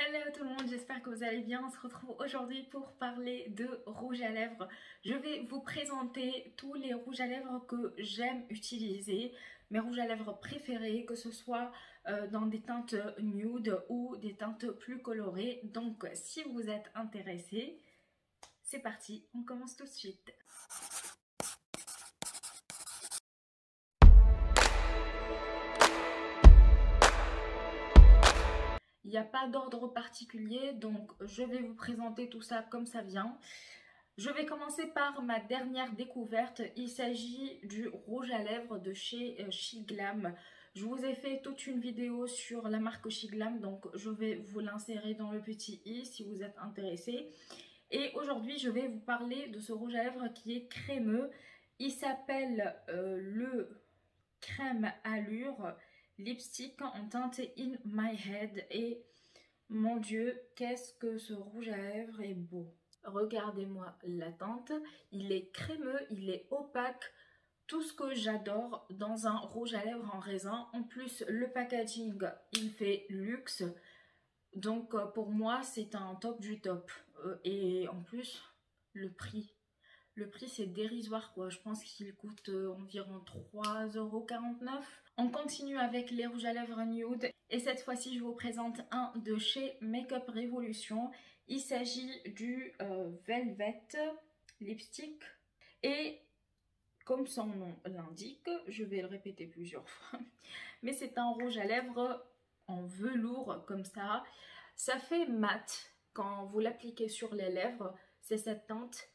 Hello tout le monde, j'espère que vous allez bien. On se retrouve aujourd'hui pour parler de rouge à lèvres. Je vais vous présenter tous les rouges à lèvres que j'aime utiliser, mes rouges à lèvres préférés, que ce soit dans des teintes nude ou des teintes plus colorées. Donc si vous êtes intéressé, c'est parti, on commence tout de suite. Il n'y a pas d'ordre particulier, donc je vais vous présenter tout ça comme ça vient. Je vais commencer par ma dernière découverte. Il s'agit du rouge à lèvres de chez SheGlam. Je vous ai fait toute une vidéo sur la marque SheGlam, donc je vais vous l'insérer dans le petit i si vous êtes intéressé. Et aujourd'hui, je vais vous parler de ce rouge à lèvres qui est crémeux. Il s'appelle le Crème Allure Lipstick en teinte In My Head. Et mon Dieu, qu'est-ce que ce rouge à lèvres est beau! Regardez-moi la teinte, il est crémeux, il est opaque, tout ce que j'adore dans un rouge à lèvres en raisin. En plus, le packaging, il fait luxe. Donc pour moi, c'est un top du top. Et en plus, le prix. Le prix, c'est dérisoire, quoi. Je pense qu'il coûte environ 3,49 €. On continue avec les rouges à lèvres nude. Et cette fois-ci, je vous présente un de chez Makeup Revolution. Il s'agit du Velvet Lipstick. Et comme son nom l'indique, je vais le répéter plusieurs fois, mais c'est un rouge à lèvres en velours comme ça. Ça fait mat quand vous l'appliquez sur les lèvres, c'est cette teinte.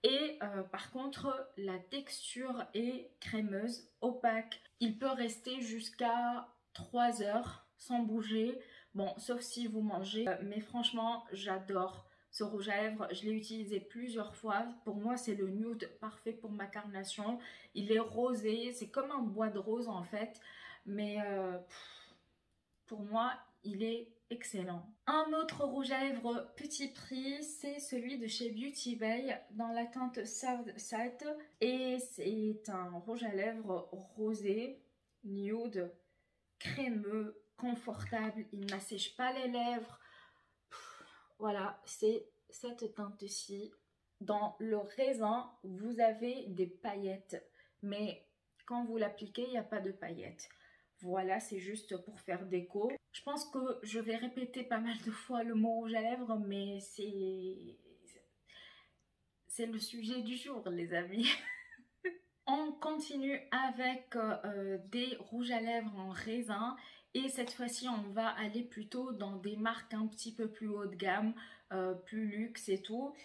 Et par contre, la texture est crémeuse, opaque. Il peut rester jusqu'à 3 heures sans bouger. Bon, sauf si vous mangez. Mais franchement, j'adore ce rouge à lèvres. Je l'ai utilisé plusieurs fois. Pour moi, c'est le nude parfait pour ma carnation. Il est rosé. C'est comme un bois de rose en fait. Mais pour moi, il est excellent. Un autre rouge à lèvres petit prix, c'est celui de chez Beauty Bay dans la teinte Southside. Et c'est un rouge à lèvres rosé, nude, crémeux, confortable. Il n'assèche pas les lèvres. Voilà, c'est cette teinte-ci. Dans le raisin, vous avez des paillettes. Mais quand vous l'appliquez, il n'y a pas de paillettes. Voilà, c'est juste pour faire déco. Je pense que je vais répéter pas mal de fois le mot rouge à lèvres, mais c'est le sujet du jour, les amis. On continue avec des rouges à lèvres en raisin. Et cette fois-ci, on va aller plutôt dans des marques un petit peu plus haut de gamme, plus luxe et tout.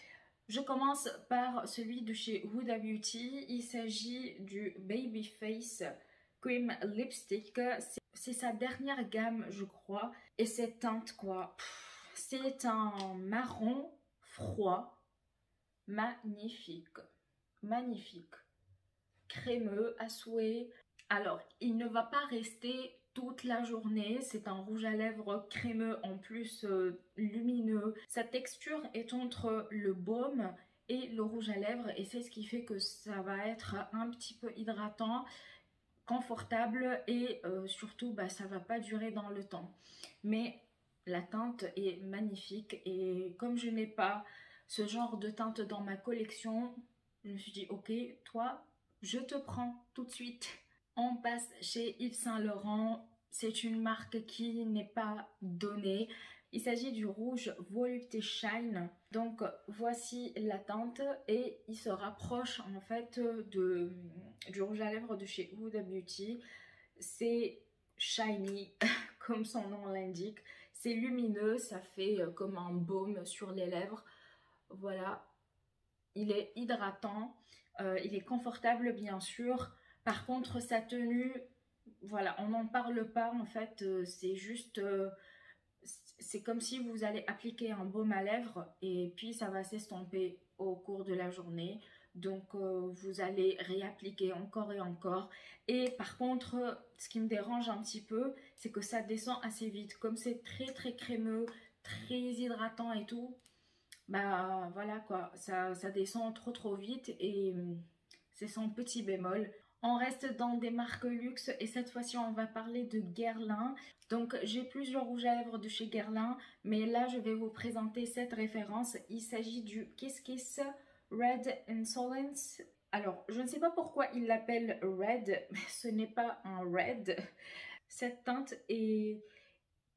Je commence par celui de chez Huda Beauty. Il s'agit du Babyface Cream Lipstick. C'est sa dernière gamme, je crois. Et cette teinte, quoi, c'est un marron froid. Magnifique. Magnifique. Crémeux à souhait. Alors, il ne va pas rester toute la journée. C'est un rouge à lèvres crémeux, en plus lumineux. Sa texture est entre le baume et le rouge à lèvres. Et c'est ce qui fait que ça va être un petit peu hydratant, confortable et surtout bah, ça va pas durer dans le temps. Mais la teinte est magnifique et comme je n'ai pas ce genre de teinte dans ma collection, je me suis dit ok, toi je te prends tout de suite. On passe chez Yves Saint Laurent. C'est une marque qui n'est pas donnée. Il s'agit du rouge Volupté Shine. Donc voici la teinte et il se rapproche en fait du rouge à lèvres de chez Huda Beauty. C'est shiny comme son nom l'indique. C'est lumineux, ça fait comme un baume sur les lèvres. Voilà, il est hydratant, il est confortable bien sûr. Par contre sa tenue, voilà, on n'en parle pas en fait, c'est juste... c'est comme si vous allez appliquer un baume à lèvres et puis ça va s'estomper au cours de la journée. Donc vous allez réappliquer encore et encore. Et par contre, ce qui me dérange un petit peu, c'est que ça descend assez vite. Comme c'est très très crémeux, très hydratant et tout, bah voilà quoi, ça descend trop vite et c'est son petit bémol. On reste dans des marques luxe et cette fois-ci on va parler de Guerlain. Donc j'ai plusieurs rouges à lèvres de chez Guerlain, mais là je vais vous présenter cette référence. Il s'agit du Kiss Kiss Red Insolence. Alors je ne sais pas pourquoi il l'appelle Red, mais ce n'est pas un Red. Cette teinte est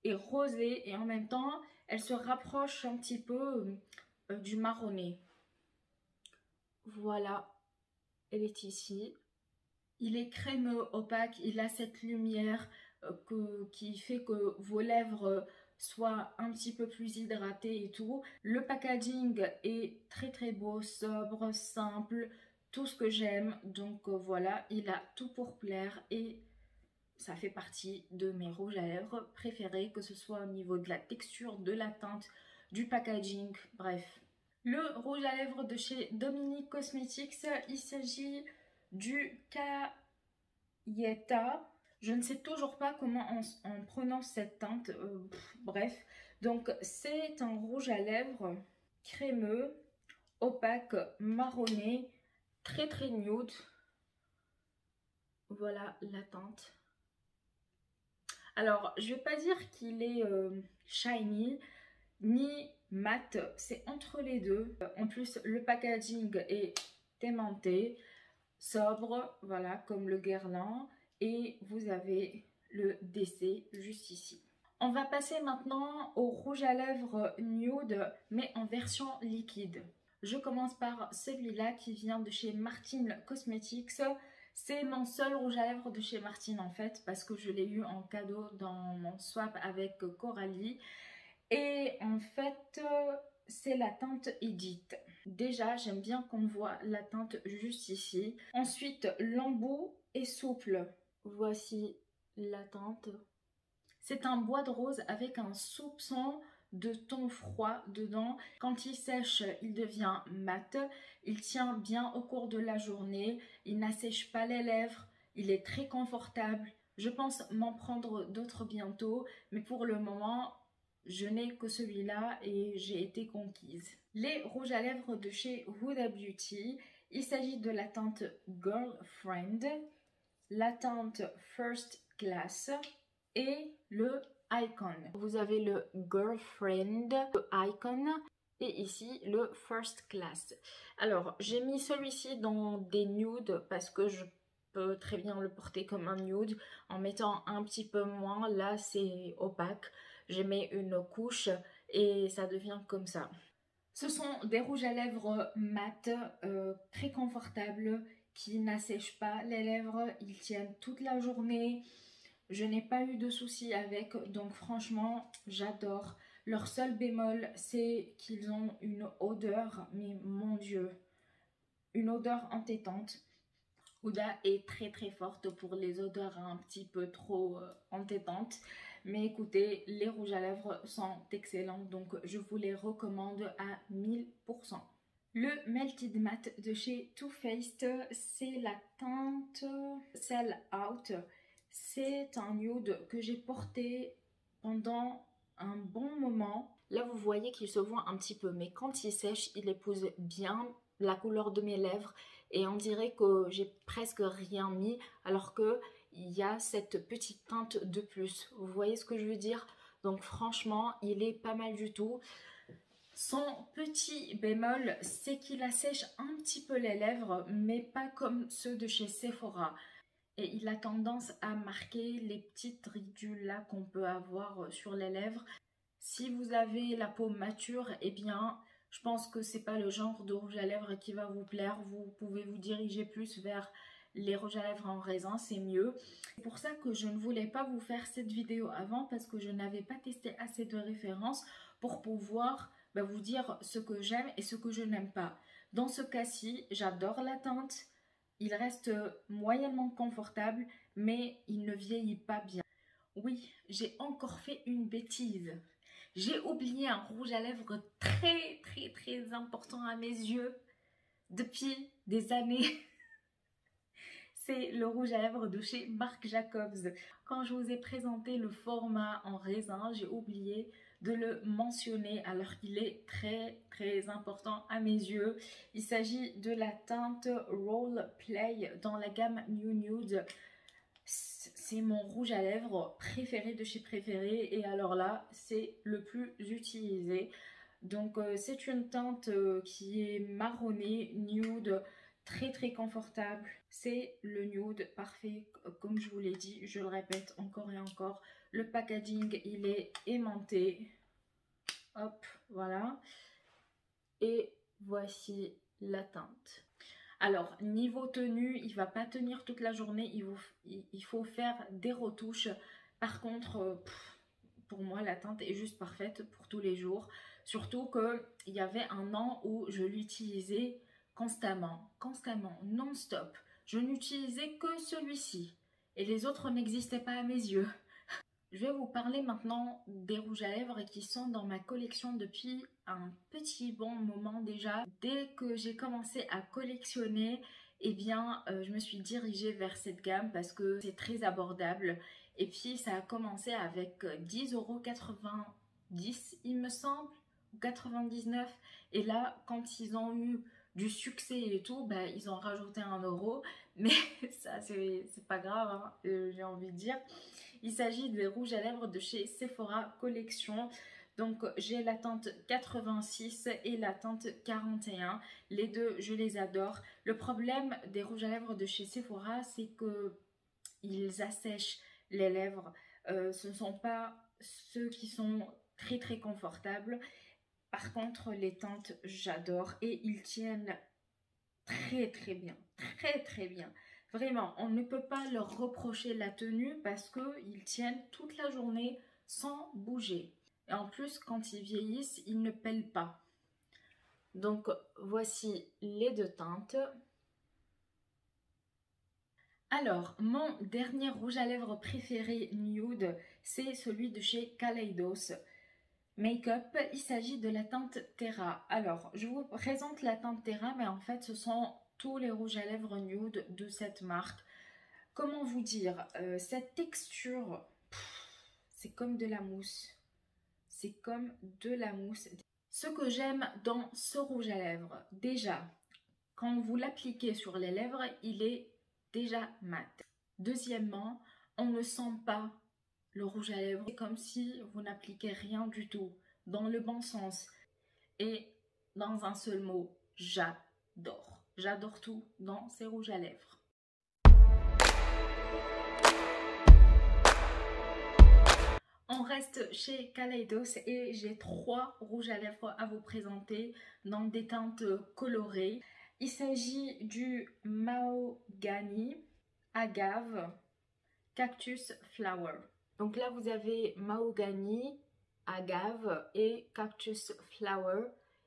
rosée et en même temps elle se rapproche un petit peu du marronné. Voilà, elle est ici. Il est crémeux, opaque, il a cette lumière qui fait que vos lèvres soient un petit peu plus hydratées et tout. Le packaging est très très beau, sobre, simple, tout ce que j'aime. Donc voilà, il a tout pour plaire et ça fait partie de mes rouges à lèvres préférés, que ce soit au niveau de la texture, de la teinte, du packaging, bref. Le rouge à lèvres de chez Dominique Cosmetics, il s'agit du Cayeta. Je ne sais toujours pas comment on prononce cette teinte, bref. Donc c'est un rouge à lèvres crémeux, opaque, marronné, très très nude. Voilà la teinte. Alors je vais pas dire qu'il est shiny ni mat, c'est entre les deux. En plus le packaging est aimanté, sobre, voilà, comme le Guerlain, et vous avez le DC juste ici. On va passer maintenant au rouge à lèvres nude, mais en version liquide. Je commence par celui-là qui vient de chez Martine Cosmetics. C'est mon seul rouge à lèvres de chez Martine en fait, parce que je l'ai eu en cadeau dans mon swap avec Coralie. Et en fait, c'est la teinte Edith. Déjà, j'aime bien qu'on voit la teinte juste ici. Ensuite, l'embout est souple. Voici la teinte. C'est un bois de rose avec un soupçon de ton froid dedans. Quand il sèche, il devient mat. Il tient bien au cours de la journée. Il n'assèche pas les lèvres. Il est très confortable. Je pense m'en prendre d'autres bientôt. Mais pour le moment, je n'ai que celui-là et j'ai été conquise. Les rouges à lèvres de chez Huda Beauty. Il s'agit de la teinte Girlfriend, la teinte First Class et le Icon. Vous avez le Girlfriend, le Icon et ici le First Class. Alors j'ai mis celui-ci dans des nudes parce que je peux très bien le porter comme un nude en mettant un petit peu moins. Là c'est opaque. Je mets une couche et ça devient comme ça. Ce sont des rouges à lèvres mat, très confortables, qui n'assèchent pas les lèvres. Ils tiennent toute la journée. Je n'ai pas eu de soucis avec, donc franchement, j'adore. Leur seul bémol, c'est qu'ils ont une odeur, mais mon Dieu, une odeur entêtante. Huda est très très forte pour les odeurs un petit peu trop entêtantes. Mais écoutez, les rouges à lèvres sont excellents, donc je vous les recommande à 1000%. Le Melted Matte de chez Too Faced, c'est la teinte Sell Out. C'est un nude que j'ai porté pendant un bon moment. Là, vous voyez qu'il se voit un petit peu, mais quand il sèche, il épouse bien la couleur de mes lèvres et on dirait que j'ai presque rien mis alors que il y a cette petite teinte de plus. Vous voyez ce que je veux dire? Donc franchement, il est pas mal du tout. Son petit bémol, c'est qu'il assèche un petit peu les lèvres, mais pas comme ceux de chez Sephora. Et il a tendance à marquer les petites ridules là qu'on peut avoir sur les lèvres. Si vous avez la peau mature, eh bien, je pense que c'est pas le genre de rouge à lèvres qui va vous plaire. Vous pouvez vous diriger plus vers les rouges à lèvres en raisin, c'est mieux. C'est pour ça que je ne voulais pas vous faire cette vidéo avant parce que je n'avais pas testé assez de références pour pouvoir vous dire ce que j'aime et ce que je n'aime pas. Dans ce cas-ci, j'adore la teinte. Il reste moyennement confortable, mais il ne vieillit pas bien. Oui, j'ai encore fait une bêtise. J'ai oublié un rouge à lèvres très très très important à mes yeux depuis des années. C'est le rouge à lèvres de chez Marc Jacobs. Quand je vous ai présenté le format en raisin, j'ai oublié de le mentionner alors qu'il est très très important à mes yeux. Il s'agit de la teinte Role Play dans la gamme New Nude. C'est mon rouge à lèvres préféré de chez Préféré et alors là c'est le plus utilisé. Donc c'est une teinte qui est marronnée, nude, très très confortable. C'est le nude parfait, comme je vous l'ai dit, je le répète encore et encore. Le packaging il est aimanté. Hop, voilà. Et voici la teinte. Alors, niveau tenue, il ne va pas tenir toute la journée, il faut faire des retouches. Par contre, pour moi, la teinte est juste parfaite pour tous les jours. Surtout qu'il y avait un an où je l'utilisais constamment, non-stop. Je n'utilisais que celui-ci et les autres n'existaient pas à mes yeux. Je vais vous parler maintenant des rouges à lèvres qui sont dans ma collection depuis un petit bon moment déjà. Dès que j'ai commencé à collectionner, eh bien, je me suis dirigée vers cette gamme parce que c'est très abordable. Et puis, ça a commencé avec 10,90 €, il me semble, ou 99. Et là, quand ils ont eu du succès et tout, bah, ils ont rajouté 1 €. Mais ça, c'est pas grave, hein, j'ai envie de dire. Il s'agit des rouges à lèvres de chez Sephora Collection. Donc j'ai la teinte 86 et la teinte 41. Les deux, je les adore. Le problème des rouges à lèvres de chez Sephora, c'est que ils assèchent les lèvres. Ce ne sont pas ceux qui sont très très confortables. Par contre, les teintes, j'adore et ils tiennent très très bien, très très bien. Vraiment, on ne peut pas leur reprocher la tenue parce qu'ils tiennent toute la journée sans bouger. Et en plus, quand ils vieillissent, ils ne pèlent pas. Donc, voici les deux teintes. Alors, mon dernier rouge à lèvres préféré nude, c'est celui de chez Kaleidos Makeup. Il s'agit de la teinte Terra. Alors, je vous présente la teinte Terra, mais en fait, ce sont tous les rouges à lèvres nude de cette marque. Comment vous dire, cette texture, c'est comme de la mousse. C'est comme de la mousse. Ce que j'aime dans ce rouge à lèvres, déjà, quand vous l'appliquez sur les lèvres, il est déjà mat. Deuxièmement, on ne sent pas le rouge à lèvres. C'est comme si vous n'appliquez rien du tout, dans le bon sens. Et dans un seul mot, j'adore. J'adore tout dans ces rouges à lèvres. On reste chez Kaleidos et j'ai 3 rouges à lèvres à vous présenter dans des teintes colorées. Il s'agit du Mahogany, Agave, Cactus Flower. Donc là vous avez Mahogany, Agave et Cactus Flower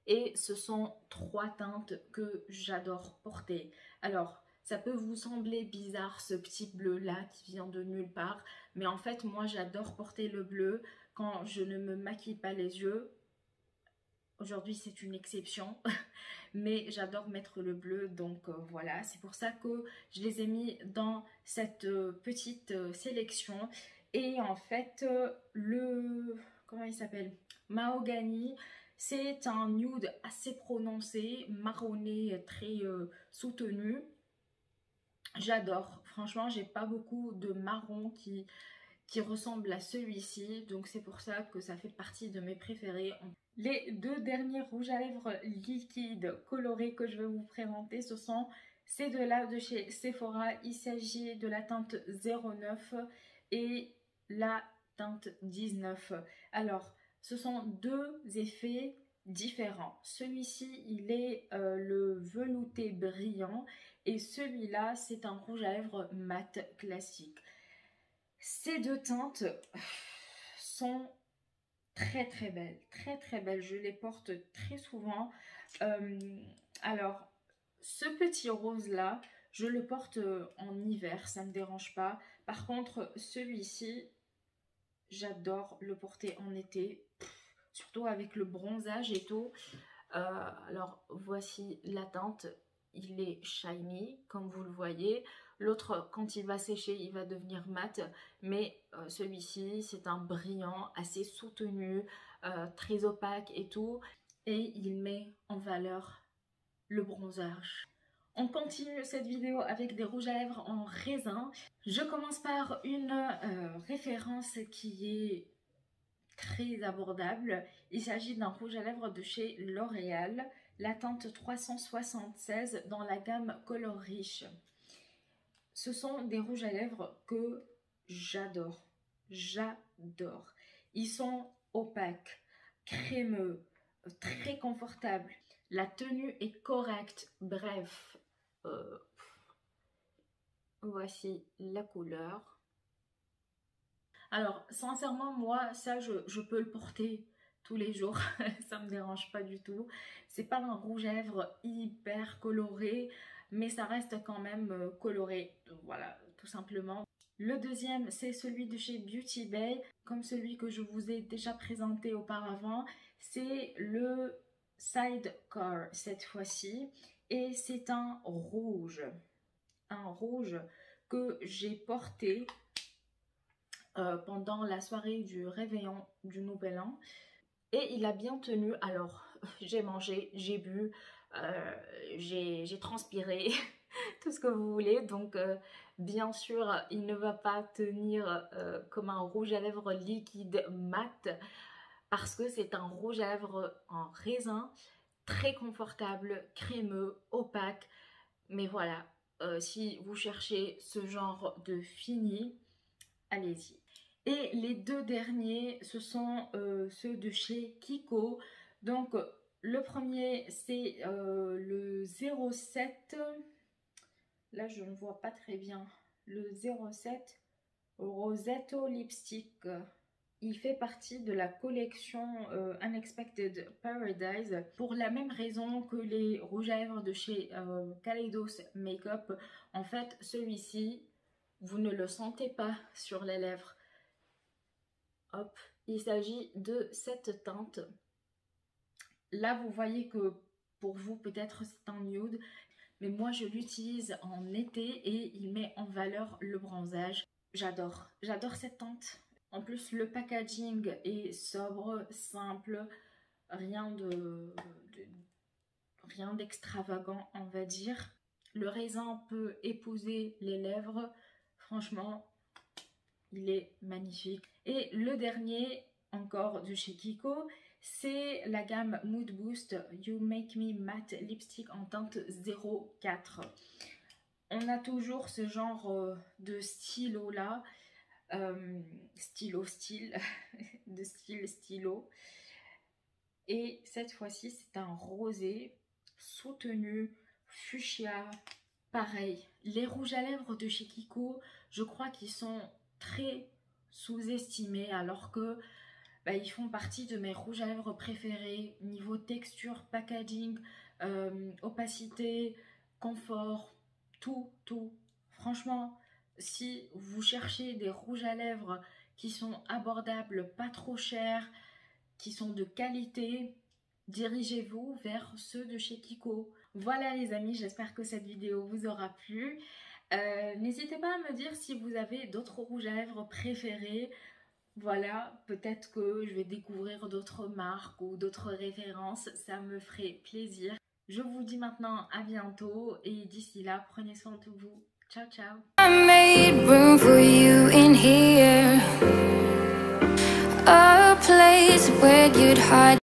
et ce sont 3 teintes que j'adore porter. Alors ça peut vous sembler bizarre ce petit bleu là qui vient de nulle part, mais en fait moi j'adore porter le bleu quand je ne me maquille pas les yeux. Aujourd'hui c'est une exception, mais j'adore mettre le bleu, donc voilà, c'est pour ça que je les ai mis dans cette petite sélection. Et en fait comment il s'appelle, Mahogany, c'est un nude assez prononcé, marronné, très soutenu. J'adore, franchement j'ai pas beaucoup de marron qui ressemble à celui-ci, donc c'est pour ça que ça fait partie de mes préférés. Les deux derniers rouges à lèvres liquides colorés que je vais vous présenter, ce sont ces deux-là de chez Sephora. Il s'agit de la teinte 09 et la teinte 19. Alors, ce sont deux effets différents. Celui-ci, il est le velouté brillant et celui-là, c'est un rouge à lèvres mat classique. Ces deux teintes sont très très belles, très très belles. Je les porte très souvent. Alors, ce petit rose là, je le porte en hiver, ça ne me dérange pas. Par contre, celui-ci, j'adore le porter en été, surtout avec le bronzage et tout. Alors, voici la teinte. Il est shiny, comme vous le voyez. L'autre, quand il va sécher, il va devenir mat. Mais celui-ci, c'est un brillant assez soutenu, très opaque et tout. Et il met en valeur le bronzage. On continue cette vidéo avec des rouges à lèvres en raisin. Je commence par une référence qui est très abordable. Il s'agit d'un rouge à lèvres de chez L'Oréal, la teinte 376 dans la gamme Color Riche. Ce sont des rouges à lèvres que j'adore. J'adore. Ils sont opaques, crémeux, très confortables. La tenue est correcte. Bref, voici la couleur. Alors, sincèrement, moi, ça, je peux le porter tous les jours. Ça me dérange pas du tout. C'est pas un rouge à lèvres hyper coloré, mais ça reste quand même coloré. Voilà, tout simplement. Le deuxième, c'est celui de chez Beauty Bay. Comme celui que je vous ai déjà présenté auparavant. C'est le Sidecar cette fois-ci. Et c'est un rouge. Un rouge que j'ai porté pendant la soirée du réveillon du Nouvel An. Et il a bien tenu. Alors, j'ai mangé, j'ai bu, j'ai transpiré, tout ce que vous voulez. Donc, bien sûr, il ne va pas tenir comme un rouge à lèvres liquide mat. Parce que c'est un rouge à lèvres en raisin, très confortable, crémeux, opaque. Mais voilà, si vous cherchez ce genre de fini, allez-y. Et les deux derniers, ce sont ceux de chez Kiko. Donc, le premier, c'est le 07. Là, je ne vois pas très bien. Le 07 Rosetto Lipstick. Il fait partie de la collection Unexpected Paradise. Pour la même raison que les rouges à lèvres de chez Kaleidos Makeup. En fait, celui-ci, vous ne le sentez pas sur les lèvres. Hop, il s'agit de cette teinte. Là, vous voyez que pour vous, peut-être c'est un nude. Mais moi, je l'utilise en été et il met en valeur le bronzage. J'adore. J'adore cette teinte. En plus, le packaging est sobre, simple. Rien d'extravagant, on va dire. Le raisin peut épouser les lèvres. Franchement, il est magnifique. Et le dernier, encore de chez Kiko, c'est la gamme Mood Boost You Make Me Matte Lipstick en teinte 04. On a toujours ce genre de stylo là. De style stylo. Et cette fois-ci, c'est un rosé soutenu, fuchsia. Pareil, les rouges à lèvres de chez Kiko, je crois qu'ils sont très sous-estimés alors que ils font partie de mes rouges à lèvres préférés niveau texture, packaging, opacité, confort, tout. Franchement, si vous cherchez des rouges à lèvres qui sont abordables, pas trop chers, qui sont de qualité, dirigez-vous vers ceux de chez Kiko. Voilà les amis, j'espère que cette vidéo vous aura plu. N'hésitez pas à me dire si vous avez d'autres rouges à lèvres préférés. Voilà, peut-être que je vais découvrir d'autres marques ou d'autres références, ça me ferait plaisir. Je vous dis maintenant à bientôt et d'ici là, prenez soin de vous. Ciao, ciao. I made room for you in here, a place where you'd hide.